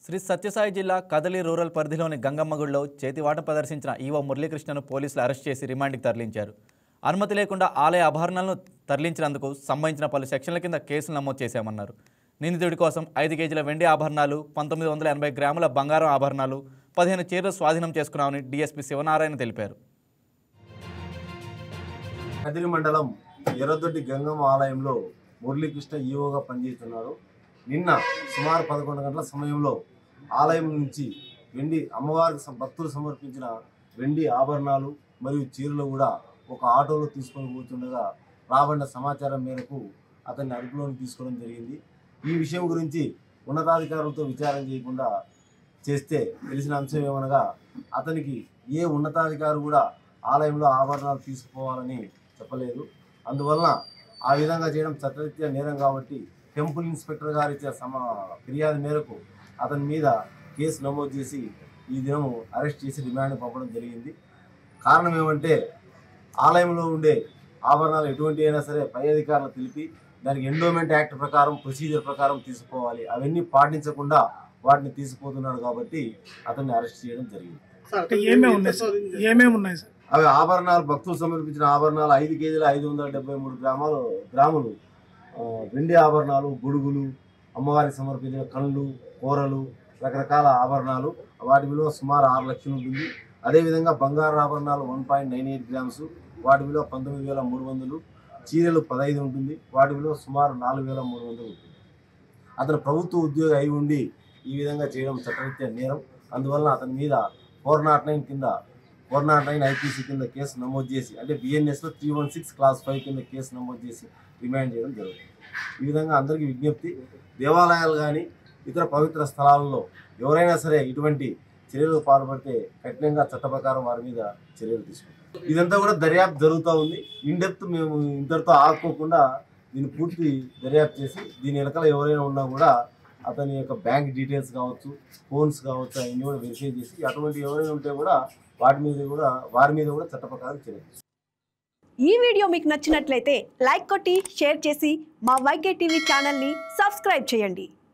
శ్రీ సత్యసాయి జిల్లా కదలి రూరల్ పరిధిలోని గంగమ్మగుడిలో చేతివాటం ప్రదర్శించిన ఈవో మురళీకృష్ణను పోలీసులు అరెస్ట్ చేసి రిమాండ్కి తరలించారు. అనుమతి లేకుండా ఆలయ ఆభరణాలను తరలించినందుకు సంబంధించిన పలు సెక్షన్ల కింద కేసులు నమోదు చేశామన్నారు. నిందితుడి కోసం 5 కేజీల వెండి ఆభరణాలు, 1980 గ్రాముల బంగారం ఆభరణాలు, 15 చీరలు స్వాధీనం చేసుకున్నామని డీఎస్పీ శివనారాయణ తెలిపారు. కదిరి మండలం ఎర్రదొడ్డి గంగమ్మ ఆలయంలో మురళీకృష్ణ ఈవోగా పనిచేస్తున్నారు. నిన్న సుమారు 11 గంటల సమయంలో ఆలయం నుంచి వెండి అమ్మవారికి భక్తులు సమర్పించిన వెండి ఆభరణాలు మరియు చీరలు కూడా ఒక ఆటోలో తీసుకొని పోతుండగా రాబడిన సమాచారం మేరకు అతన్ని అదుపులోకి తీసుకోవడం జరిగింది. ఈ విషయం గురించి ఉన్నతాధికారులతో విచారణ చేయకుండా చేస్తే తెలిసిన అంశం ఏమనగా అతనికి ఏ ఉన్నతాధికారి కూడా ఆలయంలో ఆభరణాలు తీసుకుపోవాలని చెప్పలేదు. అందువలన ఆ విధంగా చేయడం చట్టరీత్యా నేరం కాబట్టి టెంపుల్ ఇన్స్పెక్టర్ గారి ఫిర్యాదు మేరకు అతని మీద కేసు నమోదు చేసి ఈ దినము అరెస్ట్ చేసి రిమాండ్ పంపడం జరిగింది. కారణం ఏమంటే ఆలయంలో ఉండే ఆభరణాలు ఎటువంటి అయినా సరే పై అధికారులు తెలిపి దానికి ఎండోమెంట్ యాక్ట్ ప్రకారం ప్రొసీజర్ ప్రకారం తీసుకోవాలి. అవన్నీ పాటించకుండా వాటిని తీసుకుపోతున్నాడు కాబట్టి అతన్ని అరెస్ట్ చేయడం జరిగింది. అవి ఆభరణాలు భక్తులు సమర్పించిన ఆభరణాలు 5 కేజీల 573 గ్రాములు వెండి ఆభరణాలు, గొడుగులు, అమ్మవారికి సమర్పించిన కళ్ళు, కూరలు, రకరకాల ఆభరణాలు, వాటి విలువ సుమారు 6 లక్షలు ఉంటుంది. అదేవిధంగా బంగారు ఆభరణాలు 1.98 గ్రామ్స్, వాటి విలువ 19,300, చీరలు 15 ఉంటుంది, వాటి విలువ సుమారు 4,300 ఉంటుంది. అతను ప్రభుత్వ ఉద్యోగి అయి ఉండి ఈ విధంగా చేయడం చట్టరీత్యా నేరం. అందువలన అతని మీద 409 కింద 409 ఐపీసీ కింద కేసు నమోదు చేసి, అంటే బిఎన్ఎస్లో 316 క్లాస్ 5 కింద కేసు నమోదు చేసి రిమాండ్ చేయడం జరుగుతుంది. ఈ విధంగా అందరికీ విజ్ఞప్తి, దేవాలయాలు కానీ ఇతర పవిత్ర స్థలాలలో ఎవరైనా సరే ఇటువంటి చర్యలు పాల్పడితే కఠినంగా చట్ట ప్రకారం వారి మీద చర్యలు తీసుకుంటాం. ఇదంతా కూడా దర్యాప్తు జరుగుతూ ఉంది. ఇన్డెప్త్ మేము ఇంతటితో ఆపుకోకుండా దీన్ని పూర్తి దర్యాప్తు చేసి దీని వెనకాల ఎవరైనా ఉన్నా కూడా అతని యొక్క బ్యాంక్ డీటెయిల్స్ కావచ్చు, ఫోన్స్ కావచ్చు, అవన్నీ కూడా వెరిఫై చేసి అటువంటి ఎవరైనా ఉంటే కూడా వారి మీద కూడా చట్ట ప్రకారం చర్యలు. ఈ వీడియో మీకు నచ్చినట్లయితే లైక్ కొట్టి షేర్ చేసి మా వైకే టీవీ ఛానల్ని సబ్స్క్రైబ్ చేయండి.